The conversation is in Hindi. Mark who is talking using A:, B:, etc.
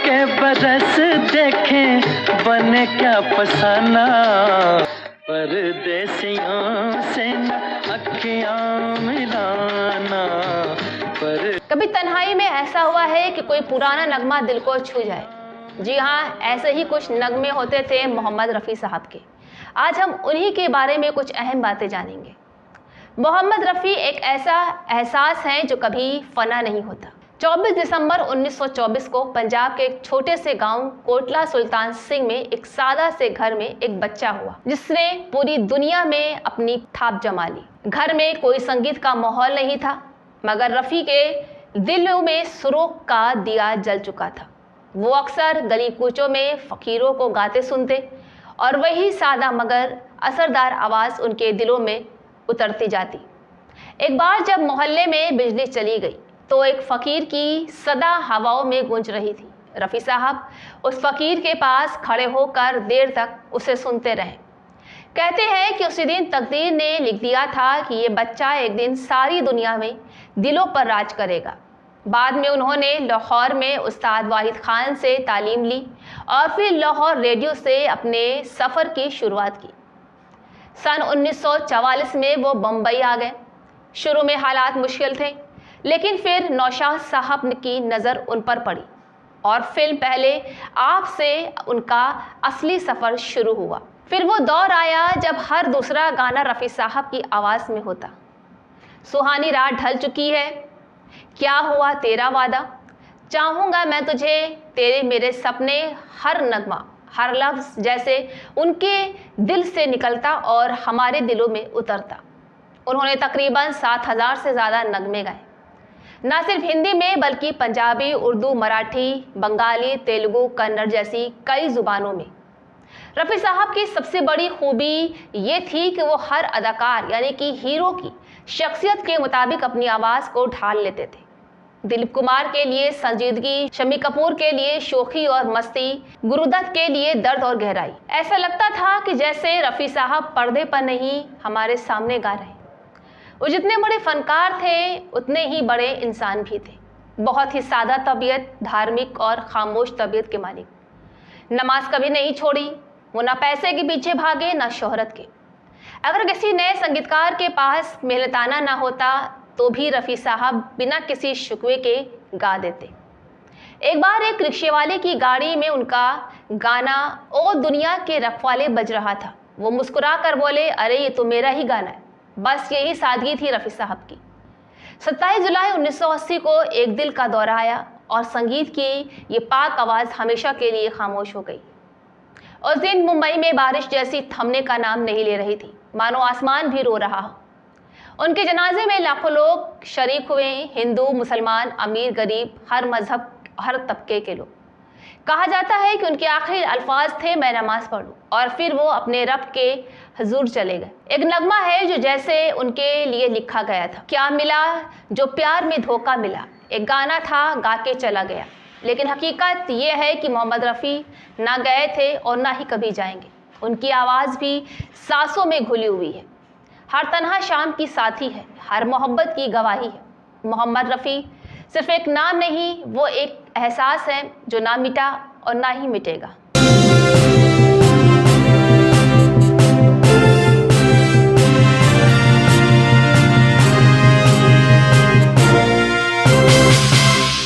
A: के बरस देखें बने क्या फसाना, परदेसियों से न अखियां मिलाना।
B: कभी तन्हाई में ऐसा हुआ है कि कोई पुराना नगमा दिल को छू जाए। जी हाँ, ऐसे ही कुछ नगमे होते थे मोहम्मद रफ़ी साहब के। आज हम उन्हीं के बारे में कुछ अहम बातें जानेंगे। मोहम्मद रफ़ी एक ऐसा एहसास है जो कभी फना नहीं होता। 24 दिसंबर 1924 को पंजाब के एक छोटे से गांव कोटला सुल्तान सिंह में एक सादा से घर में एक बच्चा हुआ जिसने पूरी दुनिया में अपनी थाप जमा ली। घर में कोई संगीत का माहौल नहीं था, मगर रफ़ी के दिलों में सुरों का दिया जल चुका था। वो अक्सर गली कूचों में फ़कीरों को गाते सुनते और वही सादा मगर असरदार आवाज़ उनके दिलों में उतरती जाती। एक बार जब मोहल्ले में बिजली चली गई तो एक फ़कीर की सदा हवाओं में गूंज रही थी। रफ़ी साहब उस फ़कीर के पास खड़े होकर देर तक उसे सुनते रहे। कहते हैं कि उसी दिन तकदीर ने लिख दिया था कि ये बच्चा एक दिन सारी दुनिया में दिलों पर राज करेगा। बाद में उन्होंने लाहौर में उस्ताद वाहिद खान से तालीम ली और फिर लाहौर रेडियो से अपने सफ़र की शुरुआत की। सन 1944 में वो बम्बई आ गए। शुरू में हालात मुश्किल थे, लेकिन फिर नौशाद साहब की नज़र उन पर पड़ी और फिल्म पहले आप से उनका असली सफ़र शुरू हुआ। फिर वो दौर आया जब हर दूसरा गाना रफ़ी साहब की आवाज़ में होता। सुहानी रात ढल चुकी है, क्या हुआ तेरा वादा, चाहूँगा मैं तुझे, तेरे मेरे सपने, हर नगमा हर लफ्ज़ जैसे उनके दिल से निकलता और हमारे दिलों में उतरता। उन्होंने तकरीबन 7000 से ज़्यादा नगमे गाए, ना सिर्फ हिंदी में बल्कि पंजाबी, उर्दू, मराठी, बंगाली, तेलुगु, कन्नड़ जैसी कई ज़ुबानों में। रफ़ी साहब की सबसे बड़ी खूबी ये थी कि वो हर अदाकार यानी कि हीरो की शख्सियत के मुताबिक अपनी आवाज़ को ढाल लेते थे। दिलीप कुमार के लिए संजीदगी, शम्मी कपूर के लिए शोखी और मस्ती, गुरुदत्त के लिए दर्द और गहराई। ऐसा लगता था कि जैसे रफ़ी साहब पर्दे पर नहीं हमारे सामने गा रहे। वो जितने बड़े फनकार थे उतने ही बड़े इंसान भी थे। बहुत ही सादा तबीयत, धार्मिक और खामोश तबीयत के मालिक। नमाज कभी नहीं छोड़ी। वो ना पैसे के पीछे भागे ना शोहरत के। अगर किसी नए संगीतकार के पास मेहनताना ना होता तो भी रफ़ी साहब बिना किसी शिकवे के गा देते। एक बार एक रिक्शे वाले की गाड़ी में उनका गाना ओ दुनिया के रखवाले बज रहा था। वो मुस्कुरा कर बोले, अरे ये तो मेरा ही गाना है। बस यही सादगी थी रफ़ी साहब की। 27 जुलाई 1980 को एक दिल का दौरा आया और संगीत की ये पाक आवाज़ हमेशा के लिए खामोश हो गई। उस दिन मुंबई में बारिश जैसी थमने का नाम नहीं ले रही थी, मानो आसमान भी रो रहा हो। उनके जनाजे में लाखों लोग शरीक हुए, हिंदू, मुसलमान, अमीर, गरीब, हर मजहब, हर तबके के लोग। कहा जाता है कि उनके आखिरी अल्फाज थे, मैं नमाज पढ़ूं, और फिर वो अपने रब के हुजूर चले गए। एक नगमा है जो जैसे उनके लिए लिखा गया था, क्या मिला जो प्यार में धोखा मिला। एक गाना था, गा के चला गया। लेकिन हकीकत ये है कि मोहम्मद रफ़ी ना गए थे और ना ही कभी जाएंगे। उनकी आवाज़ भी सांसों में घुली हुई है, हर तन्हा शाम की साथी है, हर मोहब्बत की गवाही है। मोहम्मद रफ़ी सिर्फ एक नाम नहीं, वो एक एहसास है जो ना मिटा और ना ही मिटेगा।